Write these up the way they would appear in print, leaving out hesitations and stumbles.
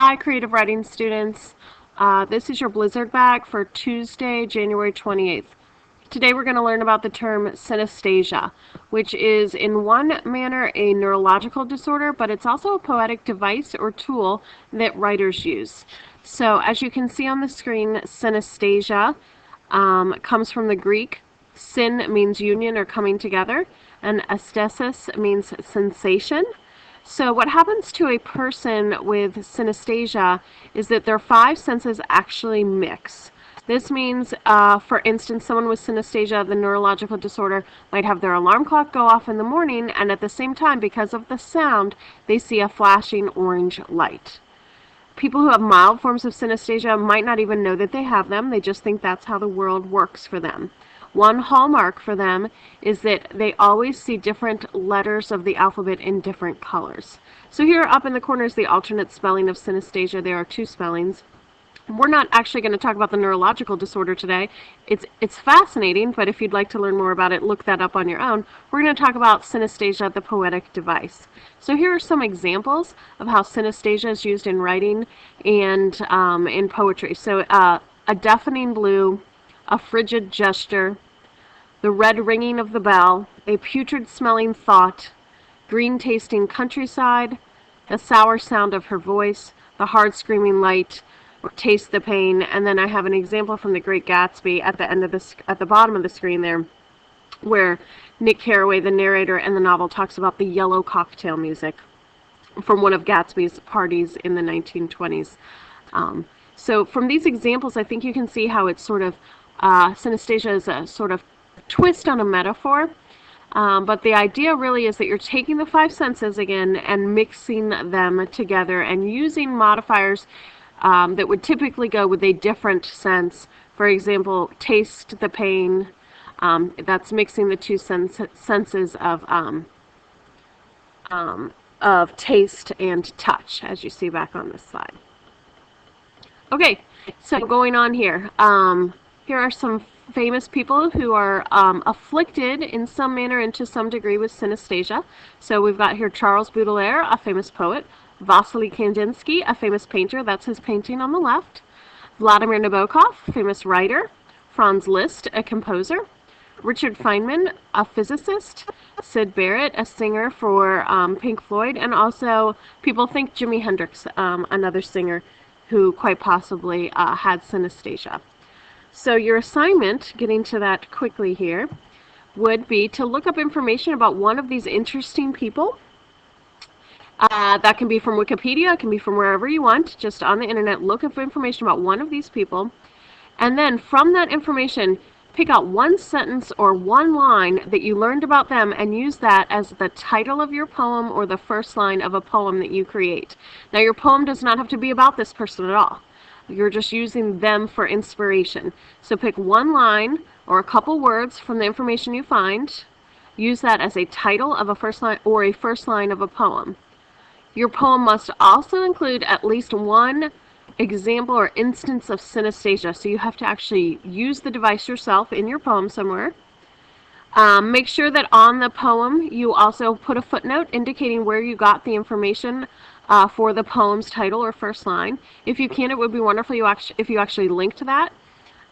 Hi, creative writing students. This is your Blizzard bag for Tuesday, January 28th. Today we're going to learn about the term synesthesia, which is in one manner a neurological disorder, but it's also a poetic device or tool that writers use. So as you can see on the screen, synesthesia comes from the Greek. Syn means union or coming together, and aesthesis means sensation. So what happens to a person with synesthesia is that their five senses actually mix. This means, for instance, someone with synesthesia, the neurological disorder, might have their alarm clock go off in the morning, and at the same time, because of the sound, they see a flashing orange light. People who have mild forms of synesthesia might not even know that they have them. They just think that's how the world works for them. One hallmark for them is that they always see different letters of the alphabet in different colors. So here up in the corner is the alternate spelling of synesthesia. There are two spellings. We're not actually going to talk about the neurological disorder today. It's fascinating, but if you'd like to learn more about it, look that up on your own. We're going to talk about synesthesia, the poetic device. So here are some examples of how synesthesia is used in writing and in poetry. So a deafening blue, a frigid gesture, the red ringing of the bell, a putrid smelling thought, green tasting countryside, the sour sound of her voice, the hard screaming light, or taste the pain. And then I have an example from The Great Gatsby at the end of this, at the bottom of the screen there, where Nick Carraway, the narrator in the novel, talks about the yellow cocktail music from one of Gatsby's parties in the 1920s. So from these examples, I think you can see how it's sort of synesthesia is a sort of twist on a metaphor. But the idea really is that you're taking the five senses again and mixing them together and using modifiers that would typically go with a different sense. For example, taste the pain. That's mixing the two senses of taste and touch, as you see back on this slide. Okay, so going on here. Here are some famous people who are afflicted in some manner and to some degree with synesthesia. So we've got here Charles Baudelaire, a famous poet, Vasily Kandinsky, a famous painter, that's his painting on the left, Vladimir Nabokov, famous writer, Franz Liszt, a composer, Richard Feynman, a physicist, Syd Barrett, a singer for Pink Floyd, and also people think Jimi Hendrix, another singer who quite possibly had synesthesia. So your assignment, getting to that quickly here, would be to look up information about one of these interesting people. That can be from Wikipedia, it can be from wherever you want, just on the internet. Look up information about one of these people, and then from that information, pick out one sentence or one line that you learned about them and use that as the title of your poem or the first line of a poem that you create. Now, your poem does not have to be about this person at all. You're just using them for inspiration. So pick one line or a couple words from the information you find. Use that as a title of a first line or a first line of a poem. Your poem must also include at least one example or instance of synesthesia. So you have to actually use the device yourself in your poem somewhere. Make sure that on the poem you also put a footnote indicating where you got the information for the poem's title or first line. If you can, it would be wonderful if you actually link to that.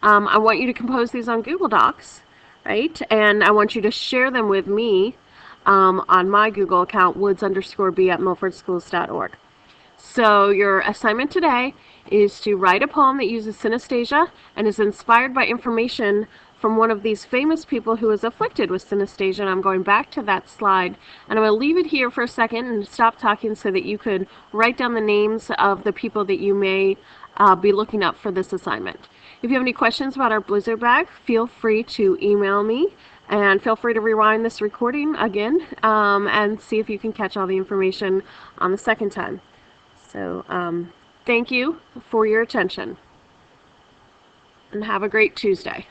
I want you to compose these on Google Docs, right? And I want you to share them with me on my Google account, woods_b@milfordschools.org. So your assignment today is to write a poem that uses synesthesia and is inspired by information from one of these famous people who is afflicted with synesthesia. And I'm going back to that slide, and I'm going to leave it here for a second and stop talking so that you could write down the names of the people that you may be looking up for this assignment. If you have any questions about our Blizzard bag, feel free to email me, and feel free to rewind this recording again and see if you can catch all the information on the second time. So thank you for your attention, and have a great Tuesday.